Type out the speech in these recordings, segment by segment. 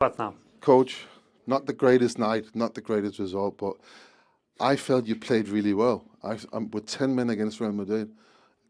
But now, Coach, not the greatest night, not the greatest result, but I felt you played really well. With 10 men against Real Madrid,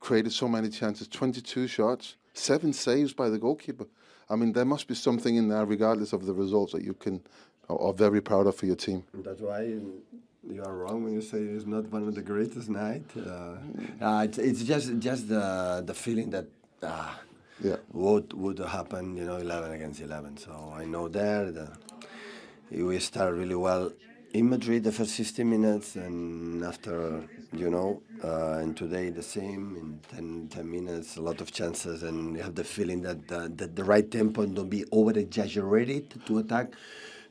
created so many chances, 22 shots, 7 saves by the goalkeeper. I mean, there must be something in there, regardless of the results, that you can are very proud of for your team. That's why you are wrong when you say it's not one of the greatest night. It's just the feeling that what would happen, 11 against 11. So I know we start really well in Madrid the first 60 minutes, and after, and today the same, in 10 minutes, a lot of chances, and you have the feeling that the right tempo, and don't be over-exaggerated to attack,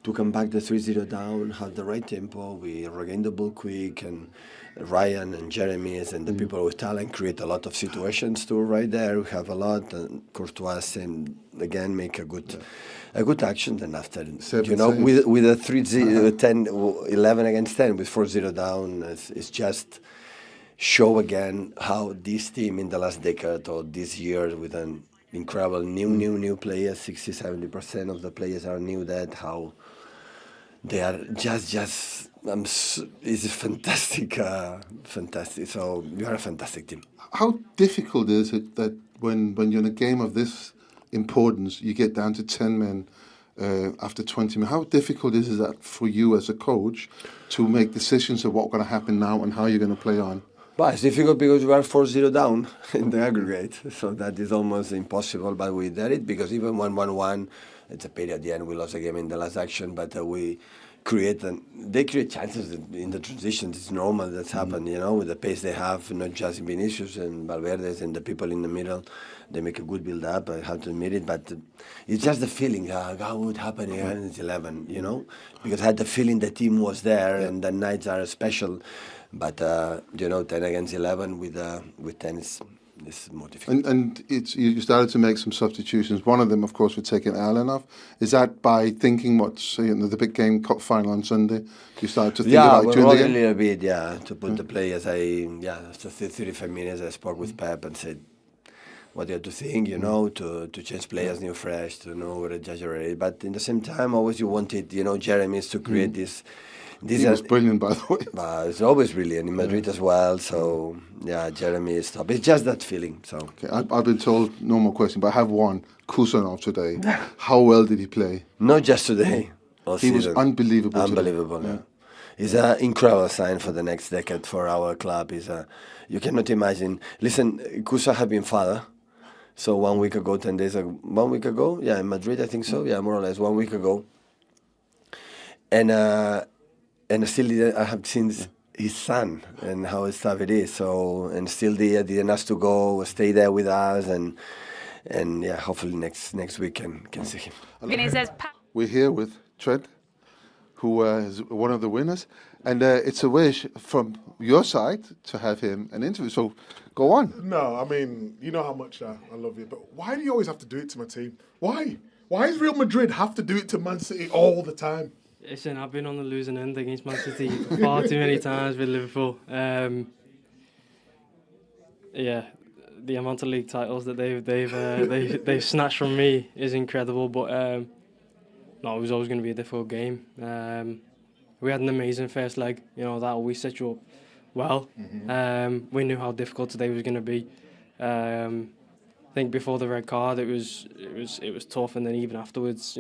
to come back the 3-0 down, have the right tempo, we regain the ball quick, and Ryan and Jeremy and the people with talent create a lot of situations too right there. We have a lot, and Courtois and again make a good action. Then after, with a 3-0, 10, 11 against 10 with 4-0 down, it's just show again how this team in the last decade or this year with an incredible new players, 60-70% of the players are new, that how they are just it's fantastic. So you are a fantastic team. How difficult is it that when you're in a game of this importance, you get down to 10 men after 20 minutes? How difficult is that for you as a coach to make decisions of what's going to happen now and how you're going to play on? Well, it's difficult because we are 4-0 down in the aggregate, so that is almost impossible, but we did it because even 1-1, it's a pity at the end, we lost a game in the last action, but they create chances in the transitions. It's normal that's happened, with the pace they have, not just Vinicius and Valverde and the people in the middle. They make a good build-up, I have to admit it, but it's just the feeling, how would happen here in 11, because I had the feeling the team was there and the nights are special. But 10 against 11 with 10 is more difficult. And you started to make some substitutions. One of them, of course, was taking Allen off. Is that by thinking what's the big game cup final on Sunday? You started to think about doing a it little bit, to put the players. After 35 minutes, I spoke with Pep and said, what do you have to think, to change players, new, fresh, to know where to exaggerate. But in the same time, always you wanted, Jeremy to create this. He was brilliant, by the way. It's always brilliant in Madrid as well. So Jeremy is top. It's just that feeling. So okay, I've been told no more question, but I have one. Kusanov today. How well did he play? Not just today. He was unbelievable. Unbelievable. Today. It's an incredible sign for the next decade for our club. You cannot imagine. Listen, Kusa had been father. So 1 week ago, 10 days ago, 1 week ago, in Madrid, I think so. More or less 1 week ago. And still, I have seen his son and how tough it is. So, and still they didn't ask to go, stay there with us, and hopefully next week can see him. We're here with Trent, who is one of the winners, and it's a wish from your side to have him an interview. So, go on. No, I mean, you know how much I love you, but why do you always have to do it to my team? Why? Why does Real Madrid have to do it to Man City all the time? Listen, I've been on the losing end against Man City far too many times with Liverpool. The amount of league titles that they've snatched from me is incredible. But it was always going to be a difficult game. We had an amazing first leg. That always set you up well. We knew how difficult today was going to be. I think before the red card, it was tough, and then even afterwards,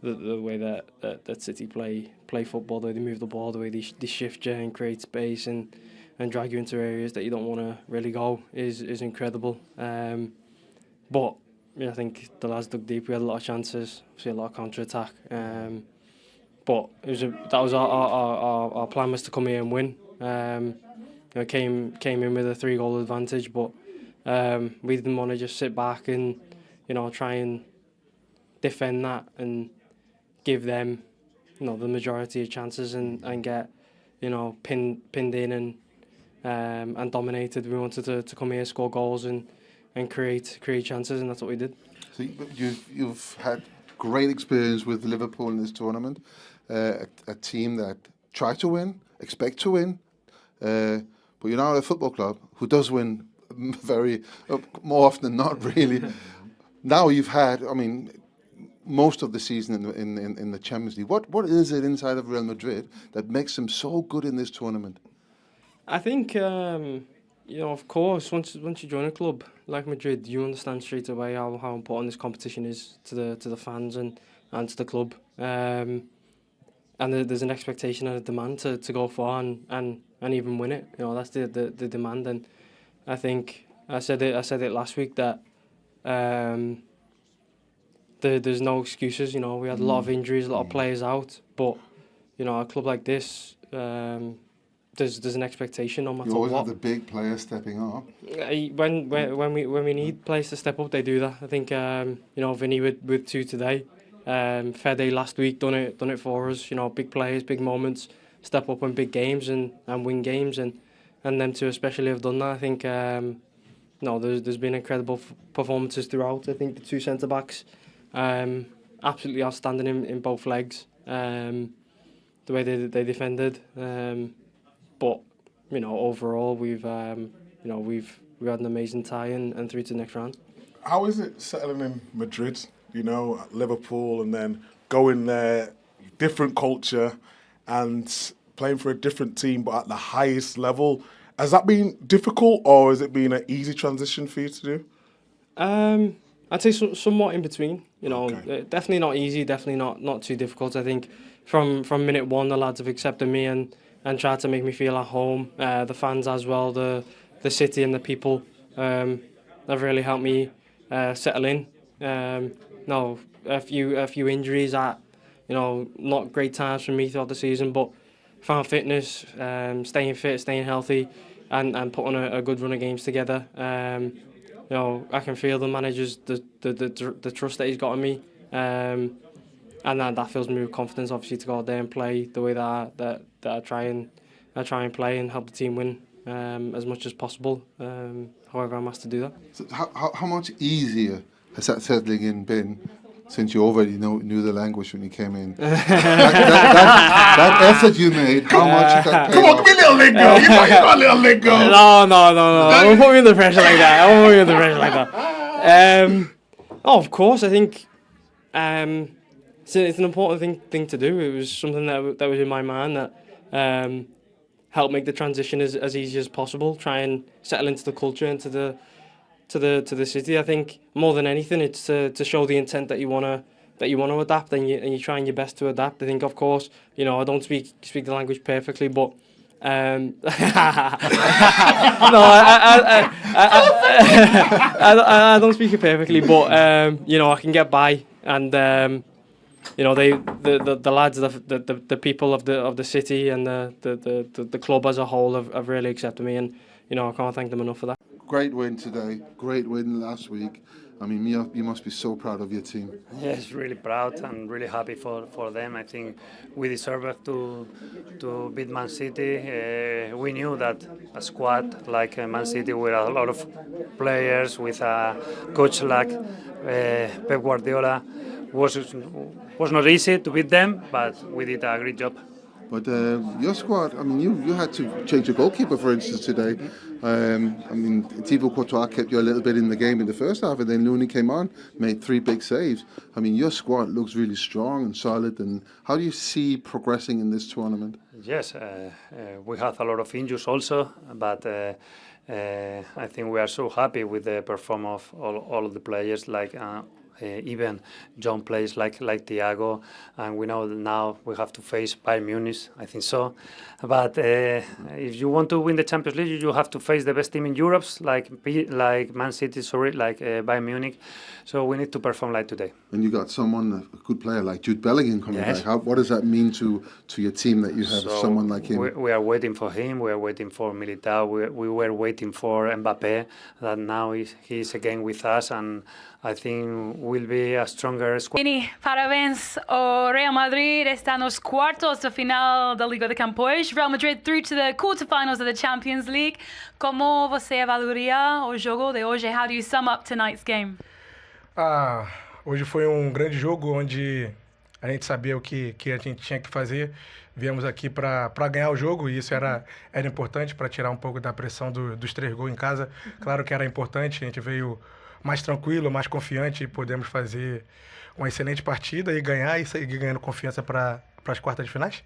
the way that City play football, the way they move the ball, the way they shift you and create space and drag you into areas that you don't want to really go is incredible. But I think the lads dug deep. We had a lot of chances, a lot of counter attack. But that was our plan, was to come here and win. Came in with a 3-goal advantage, but we didn't want to just sit back and try and defend that and give them, the majority of chances and get, pinned in and dominated. We wanted to come here, score goals and create chances, and that's what we did. So you've had great experience with Liverpool in this tournament, a team that try to win, expect to win, but you're now a football club who does win more often than not, really. Now you've had, most of the season in the Champions League. What is it inside of Real Madrid that makes them so good in this tournament? I think of course, once you join a club like Madrid, you understand straight away how important this competition is to the fans and to the club. And there's an expectation and a demand to go far and even win it. That's the demand. And I think I said it last week that there's no excuses. We had a lot of injuries, a lot of players out, but a club like this, there's an expectation no matter what. You always have the big players stepping up. When we need players to step up, they do that. I think Vinny with 2 today. Fede last week done it for us. Big players, big moments, step up in big games and win games, and them two especially have done that. I think there's been incredible performances throughout. I think the 2 centre backs, absolutely outstanding in both legs. The way they defended, but overall we've had an amazing tie and through to the next round. How is it settling in Madrid? At Liverpool, and then going there, different culture, and playing for a different team, but at the highest level. Has that been difficult, or has it been an easy transition for you to do? I'd say somewhat in between. Okay. Definitely not easy, definitely not too difficult. I think from minute one, the lads have accepted me and tried to make me feel at home. The fans as well, the city and the people have really helped me settle in. A few injuries at not great times for me throughout the season, but found fitness, staying fit, staying healthy, and putting a good run of games together. I can feel the manager's the trust that he's got in me, and that fills me with confidence, obviously, to go out there and play the way that I try and play and help the team win as much as possible. However, I'm asked to do that. So how much easier has that settling in been since you already knew the language when you came in? that effort you made, how much has that paid Come on, off? give me a little lingo. You got a little lingo. No. Don't put me under pressure like that. Of course, I think it's an important thing to do. It was something that was in my mind that helped make the transition as easy as possible. Try and settle into the culture and to the city. I think more than anything, it's to show the intent that you wanna adapt, and you're trying your best to adapt. I think, of course, I don't speak the language perfectly, but I don't speak it perfectly, but I can get by, and the lads, the people of the city and the club as a whole have really accepted me, and I can't thank them enough for that. Great win today, great win last week. I mean, you must be so proud of your team. Yes, really proud and really happy for them. I think we deserved to beat Man City. We knew that a squad like Man City, with a lot of players, with a coach like Pep Guardiola, was not easy to beat them, but we did a great job. But your squad, I mean, you had to change your goalkeeper, for instance, today. I mean, Thibaut Courtois kept you a little bit in the game in the first half, and then Looney came on, made 3 big saves. I mean, your squad looks really strong and solid. And how do you see progressing in this tournament? Yes, we have a lot of injuries also, but I think we are so happy with the performance of all of the players, like even young players like Thiago, and we know that now we have to face Bayern Munich, I think so. But if you want to win the Champions League, you have to face the best team in Europe, like Man City, like Bayern Munich. So we need to perform like today. And you got someone, a good player like Jude Bellingham coming Yes. back. What does that mean to your team that you have someone like him? We are waiting for him. We are waiting for Militao. We were waiting for Mbappé. That now he's again with us, and I think will be a stronger squad. Vini, parabéns. O Real Madrid está nos quartos de final da Liga de Campeões. Real Madrid through to the quarterfinals of the Champions League. Como você avaliaria o jogo de hoje? How do you sum up tonight's game? Hoje foi um grande jogo onde a gente sabia o que a gente tinha que fazer. Viemos aqui para ganhar o jogo, e isso era importante para tirar um pouco da pressão dos 3 gols em casa. Claro que era importante, a gente veio mais tranquilo, mais confiante, e podemos fazer uma excelente partida e ganhar e sair ganhando confiança para as quartas de finais?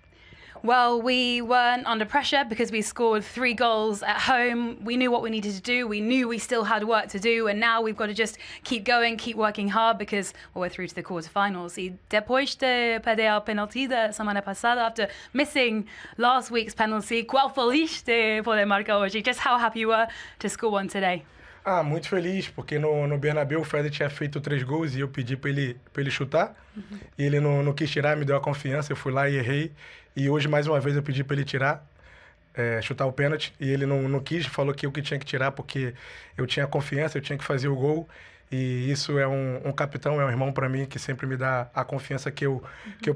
Well, we weren't under pressure because we scored 3 goals at home. We knew what we needed to do. We knew we still had work to do. And now we've got to just keep going, keep working hard because we're through to the quarterfinals. E depois de perder a penalti da semana passada, after missing last week's penalty, qual feliz de poder marcar hoje? Just how happy you were to score one today? Muito feliz, porque no Bernabéu o Fred tinha feito 3 gols e eu pedi para ele chutar. E ele não quis tirar, me deu a confiança, eu fui lá e errei. E hoje, mais uma vez, eu pedi para ele tirar, chutar o pênalti. E ele não quis, falou que eu que tinha que tirar, porque eu tinha confiança, eu tinha que fazer o gol. E isso é um capitão, é um irmão para mim, que sempre me dá a confiança que eu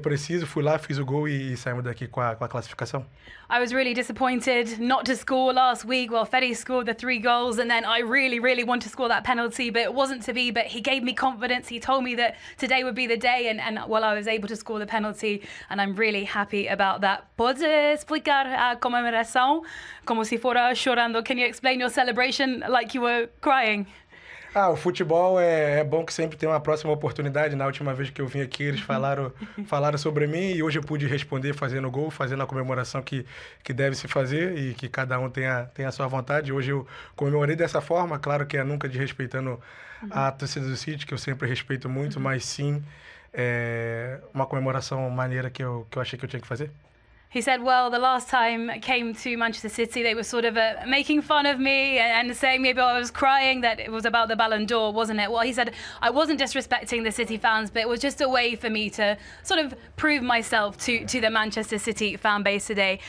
preciso. Fui lá, fiz o gol e saímos daqui com a classificação. I was really disappointed not to score last week. Well, Fede scored the 3 goals and then I really, really wanted to score that penalty, but it wasn't to be. But he gave me confidence. He told me that today would be the day and well, I was able to score the penalty and I'm really happy about that. Pode explicar a comemoração como se fora chorando? Can you explain your celebration like you were crying? O futebol é bom que sempre tem uma próxima oportunidade. Na última vez que eu vim aqui, eles falaram sobre mim e hoje eu pude responder fazendo o gol, fazendo a comemoração que deve se fazer e que cada um tem a sua vontade. Hoje eu comemorei dessa forma, claro que é nunca desrespeitando a torcida do City, que eu sempre respeito muito, mas sim uma comemoração maneira que eu achei que eu tinha que fazer. He said, well, the last time I came to Manchester City, they were sort of making fun of me and saying maybe I was crying, that it was about the Ballon d'Or, wasn't it? Well, he said, I wasn't disrespecting the City fans, but it was just a way for me to sort of prove myself to the Manchester City fan base today.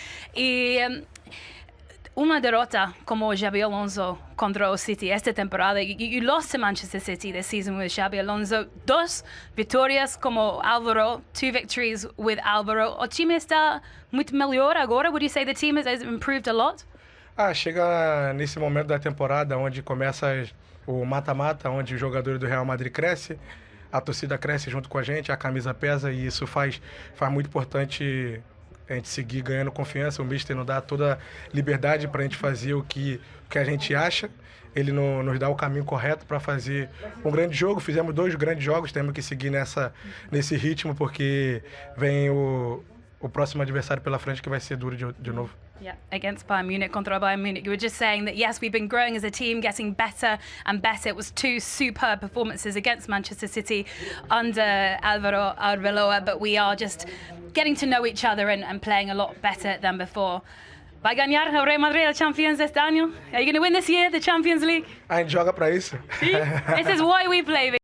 Uma derrota como Xabi Alonso contra o City esta temporada. You lost to Manchester City this season with Xabi Alonso. 2 vitórias como Alvaro, 2 victories with Alvaro. O time está muito melhor agora? Would you say the team has improved a lot? Chega nesse momento da temporada onde começa o mata-mata, onde os jogadores do Real Madrid crescem, a torcida cresce junto com a gente, a camisa pesa e isso faz muito importante a gente seguir ganhando confiança. O Mister nos dá toda a liberdade para a gente fazer o que a gente acha. Ele nos dá o caminho correto para fazer um grande jogo. Fizemos 2 grandes jogos, temos que seguir nesse ritmo, porque vem o próximo adversário pela frente que vai ser duro de novo. Yeah, against Bayern Munich, contra Bayern Munich. You were just saying that, yes, we've been growing as a team, getting better and better. It was 2 superb performances against Manchester City under Alvaro Arbeloa, but we are just getting to know each other and playing a lot better than before. Vai ganhar o Real Madrid a Champions este año? Are you going to win this year, the Champions League? A gente joga para isso. See? This is why we play.